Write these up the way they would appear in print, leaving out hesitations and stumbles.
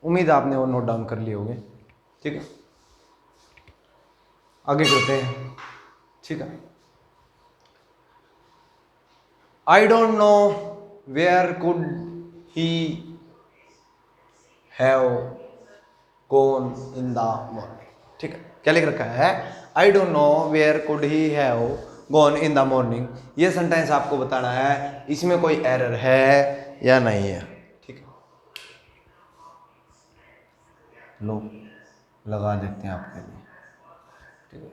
उम्मीद आपने वो नोट डाउन कर लिए होंगे। ठीक है, आगे करते हैं। ठीक है, I don't know where could he have gone in the morning. ठीक है, क्या लिख रखा है? I don't know where could he have gone in the morning. ये सेंटेंस आपको बताना है इसमें कोई एरर है या नहीं है। ठीक है, लो लगा देते हैं आपके लिए। ठीक है,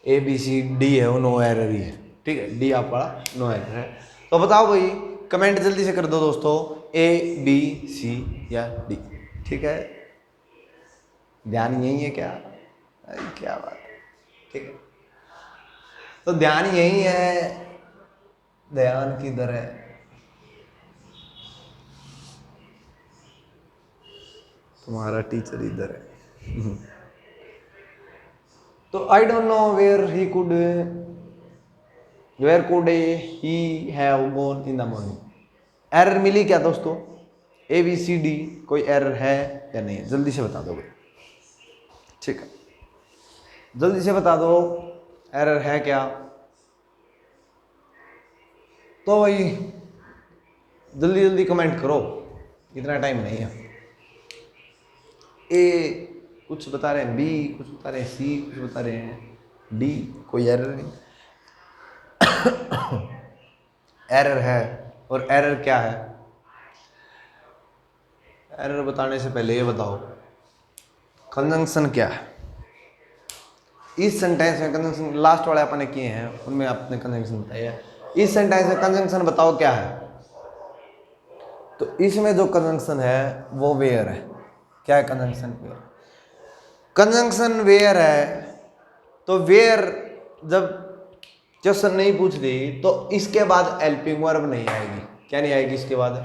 ए बी सी डी है वो नो एरर ही है। ठीक है, डी आपका नो एरर है। तो बताओ भाई, कमेंट जल्दी से कर दो दोस्तों, ए बी सी या डी। ठीक है, ध्यान यही है क्या? अरे क्या बात है। ठीक है, तो ध्यान यही है, ध्यान किधर है? तुम्हारा टीचर इधर है। तो I don't know where could he have gone in the morning. Error मिली क्या दोस्तों? ए बी सी डी कोई एरर है या नहीं है? जल्दी से बता दो भाई। ठीक है, जल्दी से बता दो, एरर है क्या? तो भाई जल्दी जल्दी कमेंट करो, इतना टाइम नहीं है। ए कुछ बता रहे हैं, बी कुछ बता रहे हैं, सी कुछ बता रहे हैं, डी कोई एरर नहीं। एरर है, और एरर क्या है? एरर बताने से पहले ये बताओ कंजंक्शन क्या है। इस सेंटेंस में कंजंक्शन लास्ट वाले अपने किए हैं, उनमें आपने कंजंक्शन बताया। इस सेंटेंस में कंजंक्शन बताओ क्या है? तो इसमें जो कंजंक्शन है वो वेयर है। क्या है कंजंक्शन? वेयर। कंजंक्शन वेयर है, तो वेयर जब क्वेश्चन नहीं पूछ रही तो इसके बाद हेल्पिंग वर्ब नहीं आएगी। क्या नहीं आएगी? इसके बाद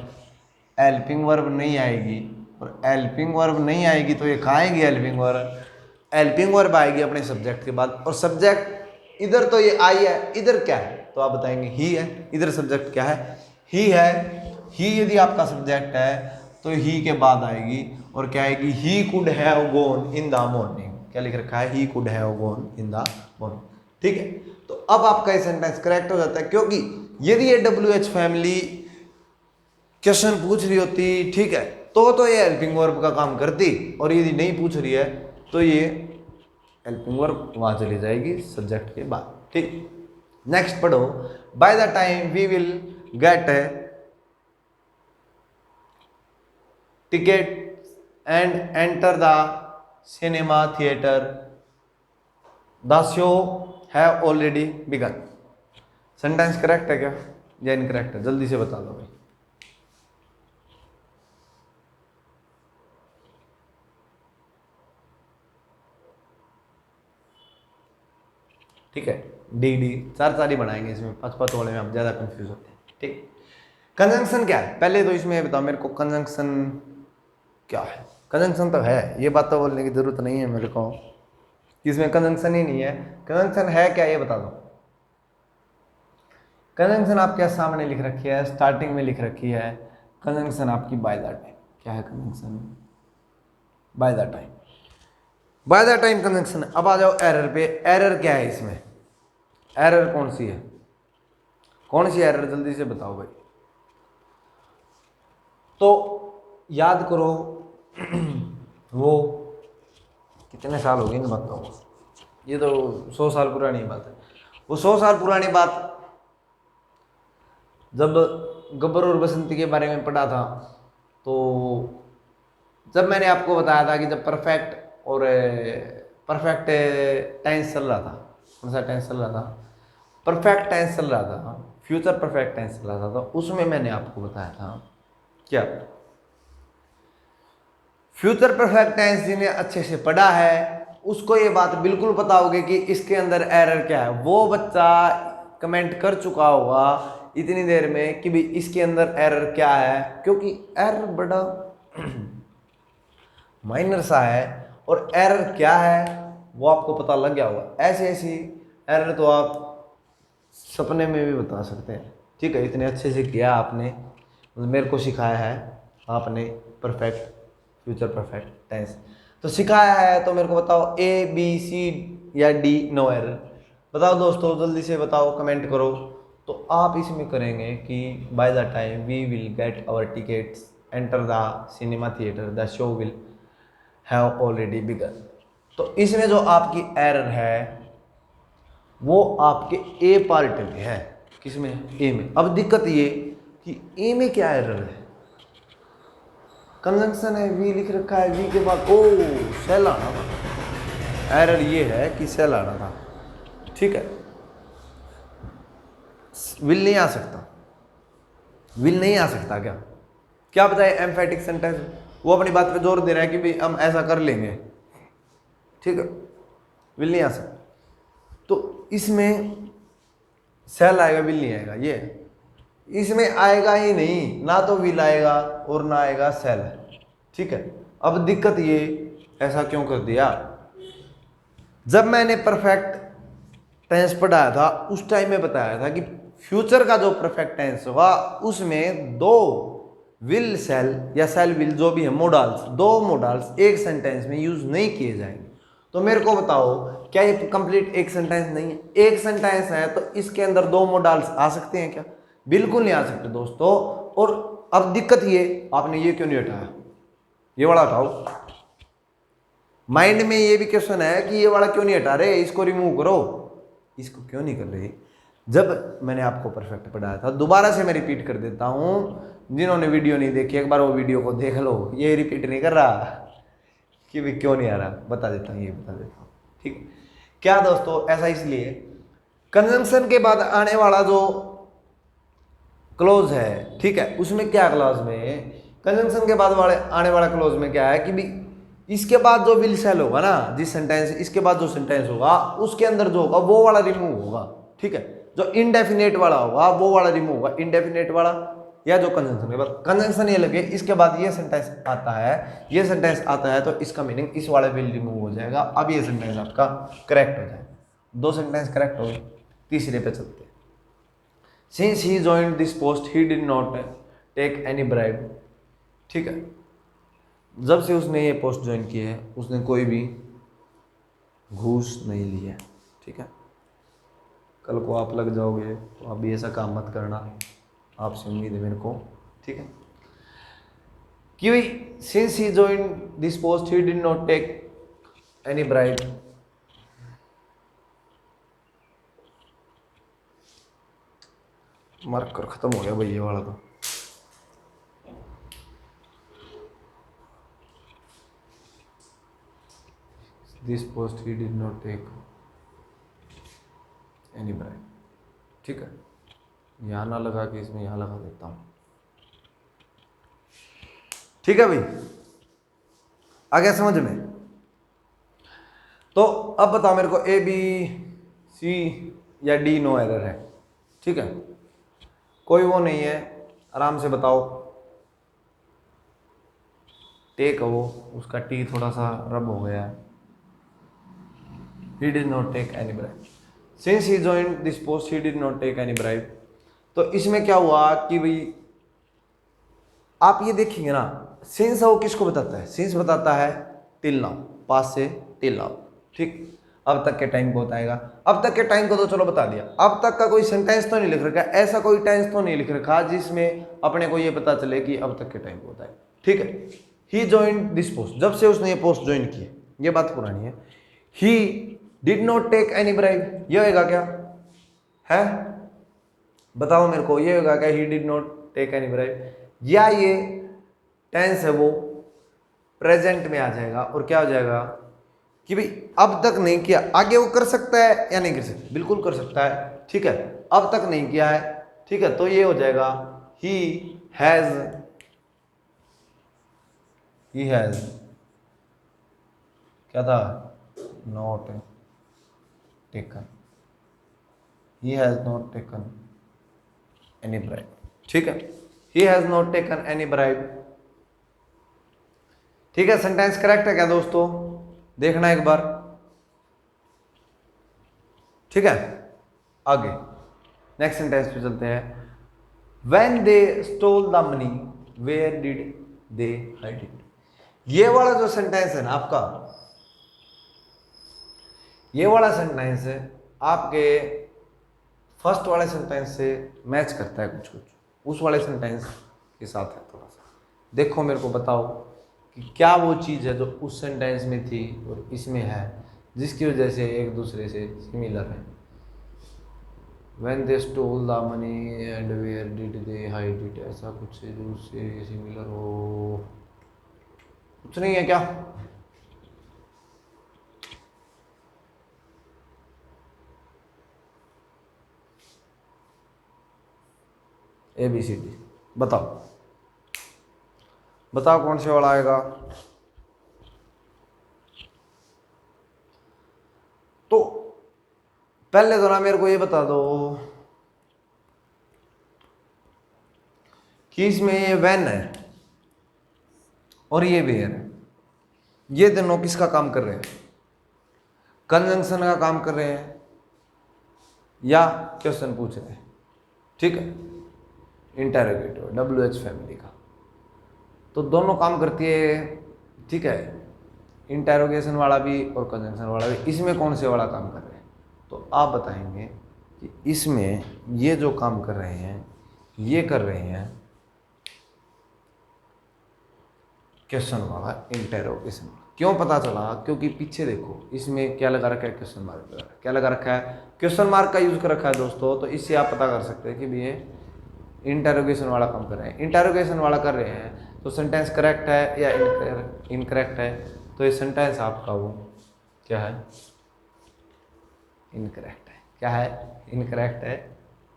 हेल्पिंग वर्ब नहीं आएगी, और हेल्पिंग वर्ब नहीं आएगी तो ये कहाँ आएगी? हेल्पिंग वर्ब, हेल्पिंग वर्ब आएगी अपने सब्जेक्ट के बाद। और सब्जेक्ट इधर तो ये आई है, इधर क्या है? तो आप बताएंगे ही है। इधर सब्जेक्ट क्या है? ही है। ही यदि आपका सब्जेक्ट है तो ही के बाद आएगी, और क्या आएगी? He could have gone in the morning. क्या लिख रखा है? He could have gone in the morning. ठीक है, तो अब आपका ये सेंटेंस करेक्ट हो जाता है, क्योंकि यदि ये WH फैमिली क्वेश्चन पूछ रही होती, ठीक है, तो ये हेल्पिंग वर्ब का काम करती, और यदि नहीं पूछ रही है तो ये हेल्पिंग वर्ब वहां चली जाएगी सब्जेक्ट के बाद। ठीक, नेक्स्ट पढ़ो। By the time we will get ticket and enter the cinema theatre, the show have already begun. Sentence correct है क्या या इनकरेक्ट है? जल्दी से बता दो भाई। ठीक है, डी डी चार ही बनाएंगे इसमें, 5 वाले में आप ज़्यादा कंफ्यूज होते हैं। ठीक, कंजंक्शन क्या है पहले तो इसमें बताओ मेरे को, कंजंक्शन क्या है? कंजंक्शन तो है, ये बात तो बोलने की जरूरत नहीं है मेरे को कि इसमें कंजंक्शन ही नहीं है। कंजंक्शन है क्या ये बता दो। कंजंक्शन आपके सामने लिख रखी है, स्टार्टिंग में लिख रखी है कंजंक्शन आपकी बाय द टाइम। क्या है conjunction? Bye the time. Bye the time conjunction. अब आ जाओ एरर पे। एरर क्या है इसमें? एरर कौन सी है? कौन सी एरर? जल्दी से बताओ भाई। तो याद करो, वो कितने साल हो गए इन बातों को, ये तो 100 साल पुरानी बात है। वो 100 साल पुरानी बात जब गब्बर और बसंती के बारे में पढ़ा था, तो जब मैंने आपको बताया था कि जब परफेक्ट टेंस चल रहा था, कौन सा टेंस चल रहा था? परफेक्ट टेंस चल रहा था, फ्यूचर परफेक्ट टेंस चल रहा था। तो उसमें मैंने आपको बताया था क्या, फ्यूचर परफेक्ट टेंस जिन्हें अच्छे से पढ़ा है उसको ये बात बिल्कुल पता होगी कि इसके अंदर एरर क्या है। वो बच्चा कमेंट कर चुका होगा इतनी देर में कि भी इसके अंदर एरर क्या है, क्योंकि एरर बड़ा माइनर सा है, और एरर क्या है वो आपको पता लग गया होगा। ऐसी ऐसी एरर तो आप सपने में भी बता सकते हैं। ठीक है, इतने अच्छे से किया आपने, मेरे को सिखाया है आपने परफेक्ट फ्यूचर परफेक्ट टेंस। तो सिखाया है, तो मेरे को बताओ ए बी सी या डी, नो एरर। बताओ दोस्तों, जल्दी से बताओ, कमेंट करो। तो आप इसमें करेंगे कि by the time we will get our tickets enter the cinema theatre the show will have already begun. तो इसमें जो आपकी एरर है वो आपके ए पार्ट में है। किसमें? ए में। अब दिक्कत ये कि ए में क्या एरर है? कंजंक्शन है, वी लिख रखा है, वी के बाद ओ सेल आना था। एरर ये है कि सेल आना था, ठीक है। विल नहीं आ सकता, विल नहीं आ सकता। क्या क्या बताए? एम्फेटिक सेंटेंस, वो अपनी बात पे जोर दे रहा है कि भाई हम ऐसा कर लेंगे, ठीक है। विल नहीं आ सकता, तो इसमें सेल आएगा, विल नहीं आएगा। ये इसमें आएगा ही नहीं, ना तो विल आएगा और ना आएगा सेल, ठीक है। अब दिक्कत ये, ऐसा क्यों कर दिया? जब मैंने परफेक्ट टेंस पढ़ाया था उस टाइम में बताया था कि फ्यूचर का जो परफेक्ट टेंस होगा उसमें दो विल सेल या सेल विल जो भी है मोडाल्स, दो मोडाल्स एक सेंटेंस में यूज नहीं किए जाएंगे। तो मेरे को बताओ, क्या ये कंप्लीट एक सेंटेंस नहीं है? एक सेंटेंस है तो इसके अंदर दो मोडाल्स आ सकते हैं क्या? बिल्कुल नहीं आ सकते दोस्तों। और अब दिक्कत ये, आपने ये क्यों नहीं हटाया? ये वाला हटाओ। माइंड में ये भी क्वेश्चन है कि ये वाला क्यों नहीं हटा रहे, इसको रिमूव करो। इसको क्यों नहीं कर रहे? जब मैंने आपको परफेक्ट पढ़ाया था, दोबारा से मैं रिपीट कर देता हूं, जिन्होंने वीडियो नहीं देखी एक बार वो वीडियो को देख लो। ये रिपीट नहीं कर रहा कि भी क्यों नहीं आ रहा, बता देता हूँ, ये बता देता हूँ, ठीक है। क्या दोस्तों? ऐसा इसलिए, कंजंक्शन के बाद आने वाला जो क्लोज है, ठीक है, उसमें क्या क्लॉज में, कंजंक्शन के बाद वाले आने वाला क्लोज में क्या है कि भी इसके बाद जो विल सेल होगा ना, जिस सेंटेंस इसके बाद जो सेंटेंस होगा उसके अंदर जो होगा वो वाला रिमूव होगा, ठीक है। जो इनडेफिनेट वाला होगा वो वाला रिमूव होगा, इनडेफिनेट वाला, या जो कंजंक्शन के बाद कंजंक्शन ये लगे इसके बाद ये सेंटेंस आता है, ये सेंटेंस आता है, तो इसका मीनिंग इस वाले विल रिमूव हो जाएगा। अब ये सेंटेंस आपका करेक्ट हो जाएगा। दो सेंटेंस करेक्ट हो गए, तीसरे पे चलते हैं। Since he joined this post, he did not take any bribe, ठीक है। जब से उसने ये पोस्ट ज्वाइन की है उसने कोई भी घूस नहीं ली है, ठीक है। कल को आप लग जाओगे तो आप भी ऐसा काम मत करना, आपसे उम्मीद है मेरे को, ठीक है। कि भाई since he joined this post, he did not take any bribe, marker खत्म हो गया भाई ये वाला। तो this post he did not take any bribe, ठीक है। यहाँ ना लगा के इसमें यहाँ लगा देता हूँ, ठीक है भाई, आ गया समझ में? तो अब बताओ मेरे को, ए बी सी या डी, नो एरर है, ठीक है। कोई वो नहीं है, आराम से बताओ। टेक हो, उसका टी थोड़ा सा रब हो गया है। He did not take any bribe. Since he joined this post, he did not take any bribe. तो इसमें क्या हुआ कि भाई आप ये देखेंगे ना, सिंस वो किसको बताता है? सिंस बताता है टिल नाउ, पास से टिल नाउ, ठीक। अब तक के टाइम को बताएगा। अब तक के टाइम को तो चलो बता दिया, अब तक का कोई सेंटेंस तो नहीं लिख रखा, ऐसा कोई टेंस तो नहीं लिख रखा जिसमें अपने को ये पता चले कि अब तक के टाइम को बताए, ठीक है। ही ज्वाइंड दिस पोस्ट, जब से उसने ये पोस्ट ज्वाइन की है, ये बात पुरानी है। He did not take any bribe, ये होगा क्या है? बताओ मेरे को, ये होगा क्या he did not take any bribe? या ये टेंस है वो प्रेजेंट में आ जाएगा और क्या हो जाएगा कि भाई अब तक नहीं किया, आगे वो कर सकता है या नहीं कर सकता? बिल्कुल कर सकता है, ठीक है। अब तक नहीं किया है, ठीक है, तो ये हो जाएगा ही हैज क्या था? Not taken, he has not taken any bribe, ठीक है। He has not taken any bribe, ठीक है। सेंटेंस करेक्ट है क्या दोस्तों? देखना एक बार, ठीक है। आगे नेक्स्ट सेंटेंस पे चलते हैं। When they stole the money, where did they hide it? ये वाला जो सेंटेंस है ना आपका, ये वाला सेंटेंस है आपके फर्स्ट वाले सेंटेंस से मैच करता है कुछ कुछ, उस वाले सेंटेंस के साथ है थोड़ा सा। देखो मेरे को बताओ कि क्या वो चीज़ है जो उस सेंटेंस में थी और इसमें है, जिसकी वजह से एक दूसरे से सिमिलर है। When they stole the money and where did they hide it, ऐसा कुछ है जो उससे सिमिलर हो। कुछ नहीं है क्या? ABCD बताओ, बताओ कौन से वाला आएगा। तो पहले तो ना मेरे को ये बता दो कि इसमें ये वैन है और ये वेयर है, ये दोनों किसका काम कर रहे हैं? कंजंक्शन का काम कर रहे हैं या क्वेश्चन पूछ रहे हैं? ठीक है, इंटरोगेटिव WH फैमिली का, तो दोनों काम करती है। ठीक है, इंटरोगेशन वाला भी और कंजंक्शन वाला भी। इसमें कौन से वाला काम कर रहे हैं? तो आप बताएंगे कि इसमें ये जो काम कर रहे हैं ये कर रहे हैं क्वेश्चन वाला, इंटरोगेशन वाला। क्यों पता चला? क्योंकि पीछे देखो इसमें क्या लगा रखा है, क्वेश्चन मार्क। क्या लगा रखा है? क्वेश्चन मार्क का यूज कर रखा है दोस्तों। तो इससे आप पता कर सकते हैं कि भी ये इंटरोगेशन वाला काम कर रहे हैं। इंटरोगेशन वाला कर रहे हैं तो सेंटेंस करेक्ट है या इनकरेक्ट है? तो ये सेंटेंस आपका वो क्या है? इनकरेक्ट है। क्या है? इनकरेक्ट है।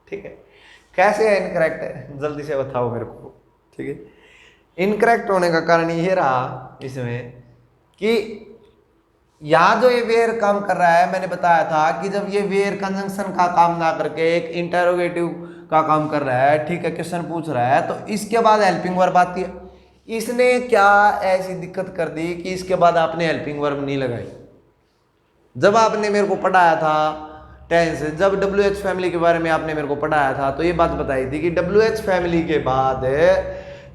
ठीक है, कैसे है इनकरेक्ट है? जल्दी से बताओ मेरे को। ठीक है, इनकरेक्ट होने का कारण ये रहा इसमें कि यहाँ जो ये वेयर काम कर रहा है, मैंने बताया था कि जब ये वेयर कंजंक्शन का काम ना करके एक इंटरोगेटिव का काम कर रहा है, ठीक है, क्वेश्चन पूछ रहा है, तो इसके बाद हेल्पिंग वर्ब आती है। इसने क्या ऐसी दिक्कत कर दी कि इसके बाद आपने हेल्पिंग वर्ब नहीं लगाई। जब आपने मेरे को पढ़ाया था टेंस, जब WH फैमिली के बारे में आपने मेरे को पढ़ाया था, तो ये बात बताई थी कि WH फैमिली के बाद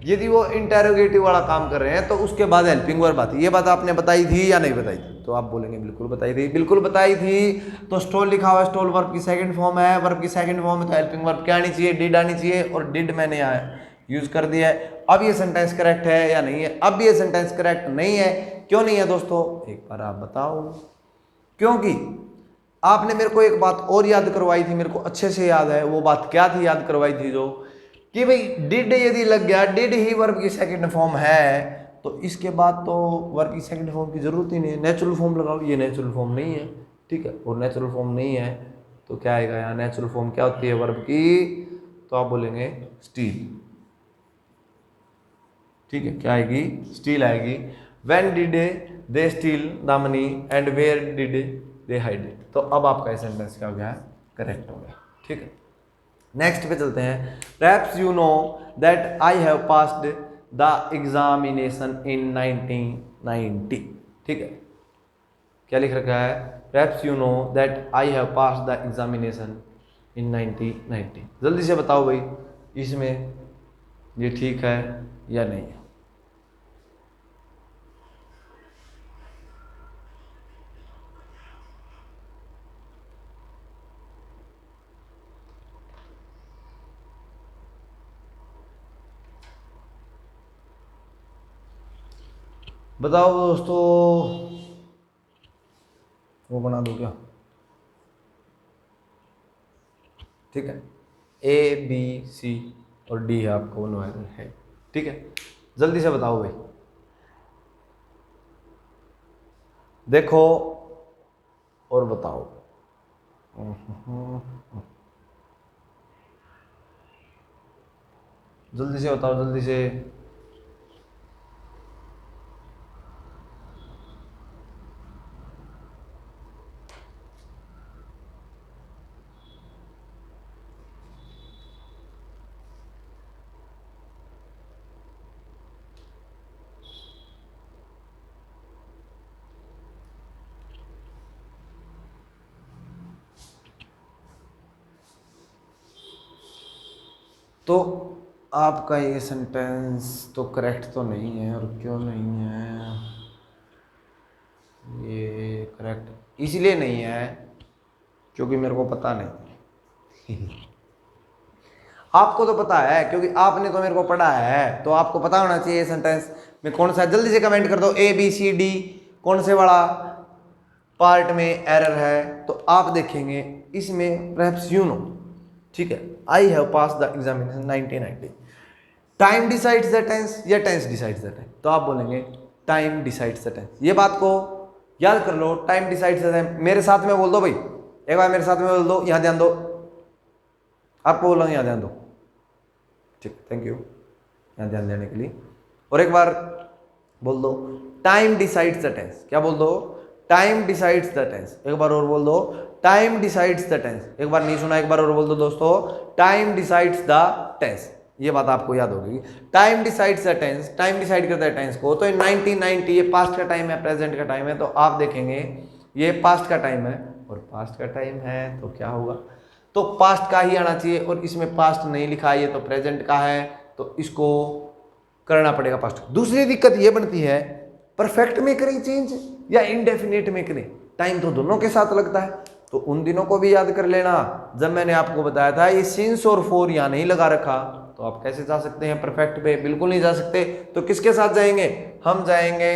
यदि वो इंटरोगेटिव वाला काम कर रहे हैं तो उसके बाद हेल्पिंग वर्ब आती है। ये बात आपने बताई थी या नहीं बताई थी? तो आप बोलेंगे बिल्कुल बताई थी। बिल्कुल बताई थी। तो स्टोल लिखा हुआ, स्टोल वर्ब की सेकंड फॉर्म है। वर्ब की सेकंड फॉर्म में तो हेल्पिंग वर्ब क्या आनी चाहिए? डिड आनी चाहिए, और डिड मैंने यहाँ यूज कर दिया है। अब ये सेंटेंस करेक्ट है या नहीं है? अब ये सेंटेंस करेक्ट नहीं है। क्यों नहीं है दोस्तों? एक बार आप बताओ। क्योंकि आपने मेरे को एक बात और याद करवाई थी, मेरे को अच्छे से याद है। वो बात क्या थी याद करवाई थी? जो कि भाई डिड यदि लग गया, डिड ही वर्ब की सेकंड फॉर्म है, तो इसके बाद तो वर्ब की सेकंड फॉर्म की जरूरत ही नहीं है। नेचुरल फॉर्म लगाओ। ये नेचुरल फॉर्म नहीं है, ठीक है, और नेचुरल फॉर्म नहीं है तो क्या आएगा यहाँ? नेचुरल फॉर्म क्या होती है वर्ब की? तो आप बोलेंगे स्टील। ठीक है, क्या आएगी? स्टील आएगी। When did they steal the money and where did they hide it. तो अब आपका सेंटेंस क्या हो गया? करेक्ट हो गया। ठीक है, नेक्स्ट पे चलते हैं। Perhaps you know that I have passed the examination in 1990। ठीक है, क्या लिख रखा है? Perhaps you know that I have passed the examination in 1990। जल्दी से बताओ भाई, इसमें ये ठीक है या नहीं है? बताओ दोस्तों, वो बना दो क्या? ठीक है, ABC और D है आपको बनवाना है। ठीक है, जल्दी से बताओ भाई। देखो और बताओ। जल्दी से बताओ, जल्दी से। तो आपका ये सेंटेंस तो करेक्ट तो नहीं है। और क्यों नहीं है? इसलिए नहीं है क्योंकि मेरे को पता नहीं आपको तो पता है क्योंकि आपने तो मेरे को पढ़ा है, तो आपको पता होना चाहिए सेंटेंस में कौन सा। जल्दी से कमेंट कर दो ए बी सी डी कौन से वाला पार्ट में एरर है। तो आप देखेंगे इसमें perhaps you know, ठीक है, I have pass the examination 1990। Time decides the tense या टेंस डिसाइड्स द टाइम, तो आप बोलेंगे टाइम डिसाइड्स द टेंस। ये बात को याद कर लो, टाइम डिसाइड्स द टाइम। मेरे साथ में बोल दो भाई, एक बार मेरे साथ में बोल दो, यहां ध्यान दो, आपको बोल रहा हूं यहां ध्यान दो, ठीक, थैंक यू यहां ध्यान देने के लिए। और एक बार बोल दो टाइम डिसाइड्स द टेंस। क्या बोल दो? Time decides the tense. एक बार और बोल दो टाइम डिसाइड्स द टेंस। एक बार नहीं सुना, एक बार और बोल दो दोस्तों, टाइम डिसाइड्स द टेंस। ये बात आपको याद होगी, time decides the tense, time decide करता है टेंस को। तो 1990 ये पास्ट का टाइम है, प्रेजेंट का टाइम है, तो आप देखेंगे ये पास्ट का टाइम है और पास्ट का टाइम है तो क्या होगा, तो पास्ट का ही आना चाहिए। और इसमें पास्ट नहीं लिखा है, ये तो प्रेजेंट का है, तो इसको करना पड़ेगा पास्ट। दूसरी दिक्कत ये बनती है परफेक्ट में करें चेंज या इनडेफिनेट में करें, टाइम तो दोनों के साथ लगता है। तो उन दिनों को भी याद कर लेना जब मैंने आपको बताया था ये सिंस और फोर यहां नहीं लगा रखा, तो आप कैसे जा सकते हैं परफेक्ट पे? बिल्कुल नहीं जा सकते। तो किसके साथ जाएंगे? हम जाएंगे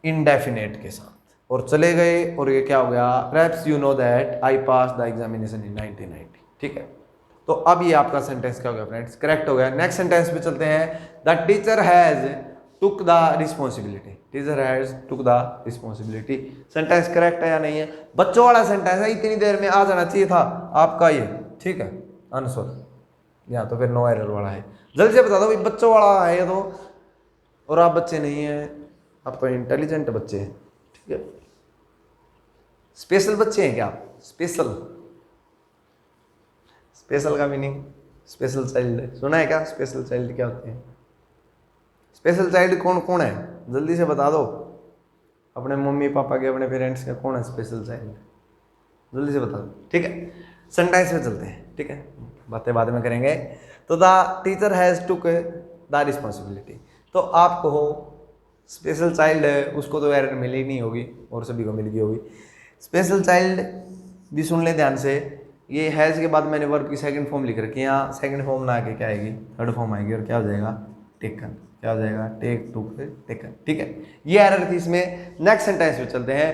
इनडेफिनेट के साथ। और चले गए और ये क्या हो गया? Perhaps you know that I pass the examination in 1990। ठीक है, तो अब ये आपका सेंटेंस क्या हो गया फ्रेंड्स? करेक्ट हो गया। नेक्स्ट सेंटेंस पे चलते हैं। The teacher has took the responsibility. Teacher has took the responsibility. Sentence correct है या नहीं है? बच्चों वाला सेंटेंस है, इतनी देर में आ जाना चाहिए था आपका ये, ठीक है, आंसर। या तो फिर नो एरर वाला है। जल्दी से बता दो भाई, बच्चों वाला है ये तो, और आप बच्चे नहीं है, आप तो इंटेलिजेंट बच्चे हैं, ठीक है। स्पेशल बच्चे हैं क्या आप? स्पेशल, स्पेशल का मीनिंग स्पेशल चाइल्ड सुना है क्या? स्पेशल चाइल्ड क्या होते हैं? स्पेशल चाइल्ड कौन कौन है? जल्दी से बता दो, अपने मम्मी पापा के, अपने पेरेंट्स के, कौन है स्पेशल चाइल्ड? जल्दी से बता दो, ठीक है। सेंटेंस में चलते हैं, ठीक है, बातें बाद में करेंगे। तो the teacher has took the responsibility. तो आपको स्पेशल चाइल्ड है उसको तो एरर मिली नहीं होगी और सभी को मिल गई होगी। स्पेशल चाइल्ड भी सुन ले ध्यान से। ये हैज के बाद मैंने वर्ब की सेकंड फॉर्म लिख रखी है, यहाँ सेकंड फॉर्म ना आके क्या आएगी? थर्ड फॉर्म आएगी, और क्या हो जाएगा? टेकन। क्या हो जाएगा? टेक, टुक, टेकन, ठीक है। ये एरर थी इसमें। नेक्स्ट सेंटेंस पे चलते हैं।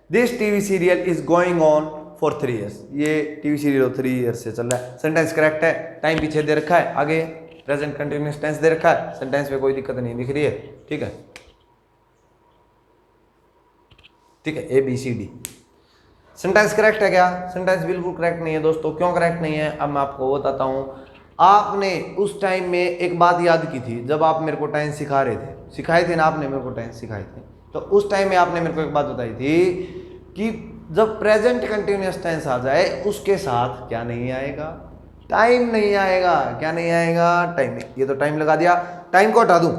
This TV serial is going on for 3 years। ये टीवी सीरियल 3 years से चल रहा है। सेंटेंस करेक्ट है। टाइम पीछे दे रखा है, आगे प्रेजेंट कंटिन्यूअस टेंस दे रखा है। सेंटेंस में कोई दिक्कत नहीं दिख रही है, ठीक है, ठीक है। ABCD सेंटेंस करेक्ट है क्या? सेंटेंस बिल्कुल करेक्ट नहीं है दोस्तों। क्यों करेक्ट नहीं है अब मैं आपको बताता हूं। आपने उस टाइम में एक बात याद की थी जब आप मेरे को टेंस सिखा रहे थे, सिखाए थे ना आपने मेरे को टेंस सिखाए थे, तो उस टाइम में आपने मेरे को एक बात बताई थी कि जब प्रेजेंट कंटिन्यूअस टेंस आ जाए उसके साथ क्या नहीं आएगा? टाइम नहीं आएगा। क्या नहीं आएगा? टाइम। ये तो टाइम लगा दिया, टाइम को हटा दूं।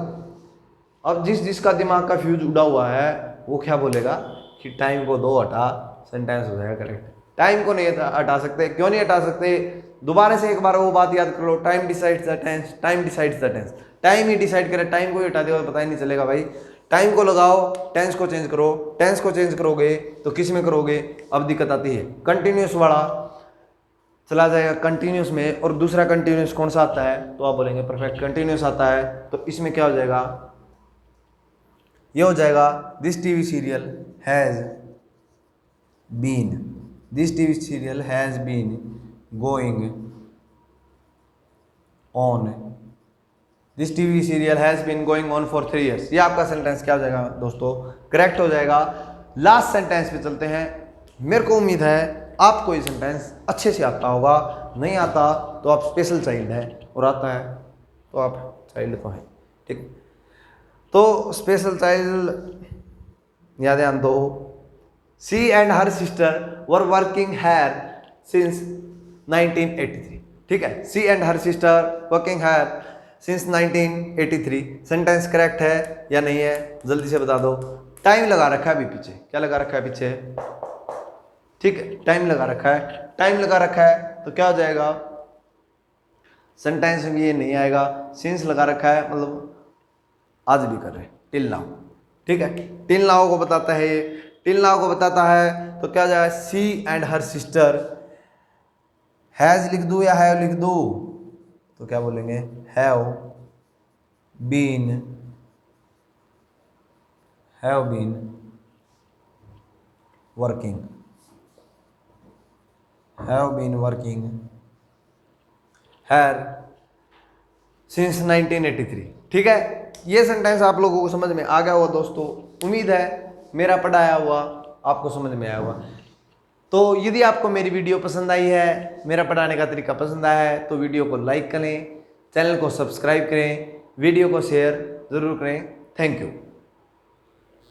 अब जिसका दिमाग का फ्यूज उड़ा हुआ है वो क्या बोलेगा कि टाइम को दो हटा, सेंटेंस हो जाएगा करेक्ट। टाइम को नहीं हटा सकते। क्यों नहीं हटा सकते? दोबारा से एक बार वो बात याद कर लो। Time decides the tense, time decides the tense. Time ही डिसाइड करे, टाइम को ही हटा दिया पता ही नहीं चलेगा भाई। टाइम को लगाओ, टेंस को चेंज करो। टेंस को चेंज करोगे तो किस में करोगे? अब दिक्कत आती है, कंटिन्यूस वाला चला जाएगा कंटिन्यूस में, और दूसरा कंटिन्यूस कौन सा आता है? तो आप बोलेंगे परफेक्ट कंटिन्यूस आता है। तो इसमें क्या हो जाएगा? ये हो जाएगा this TV serial has been, this TV serial has been going on, this TV serial has been going on for 3 years। ये आपका सेंटेंस क्या हो जाएगा दोस्तों? करेक्ट हो जाएगा। लास्ट सेंटेंस पे चलते हैं। मेरे को उम्मीद है आपको ये सेंटेंस अच्छे से आता होगा। नहीं आता तो आप स्पेशल चाइल्ड है, और आता है तो आप चाइल्ड तो हैं, ठीक। तो स्पेशल चाइल्ड याद ध्यान दो। She and her sister were working here since 1983, ठीक है। She and her sister working here since 1983। Sentence correct है या नहीं है? जल्दी से बता दो। टाइम लगा रखा है अभी पीछे। क्या लगा रखा है पीछे? ठीक है, टाइम लगा रखा है। टाइम लगा रखा है तो क्या हो जाएगा? सेंटेंस में ये नहीं आएगा। सिंस लगा रखा है मतलब आज भी कर रहे, टिल नाउ, ठीक है, टिल नाउ को बताता है, टिल नाउ को बताता है तो क्या हो जाएगा, she and her sister, has लिख दूं या हैव लिख दूं, तो क्या बोलेंगे, have been working, have been working here since 1983। ठीक है, ये सेंटेंस आप लोगों को समझ में आ गया होगा दोस्तों। उम्मीद है मेरा पढ़ाया हुआ आपको समझ में आया होगा। तो यदि आपको मेरी वीडियो पसंद आई है, मेरा पढ़ाने का तरीका पसंद आया है, तो वीडियो को लाइक करें, चैनल को सब्सक्राइब करें, वीडियो को शेयर ज़रूर करें। Thank you.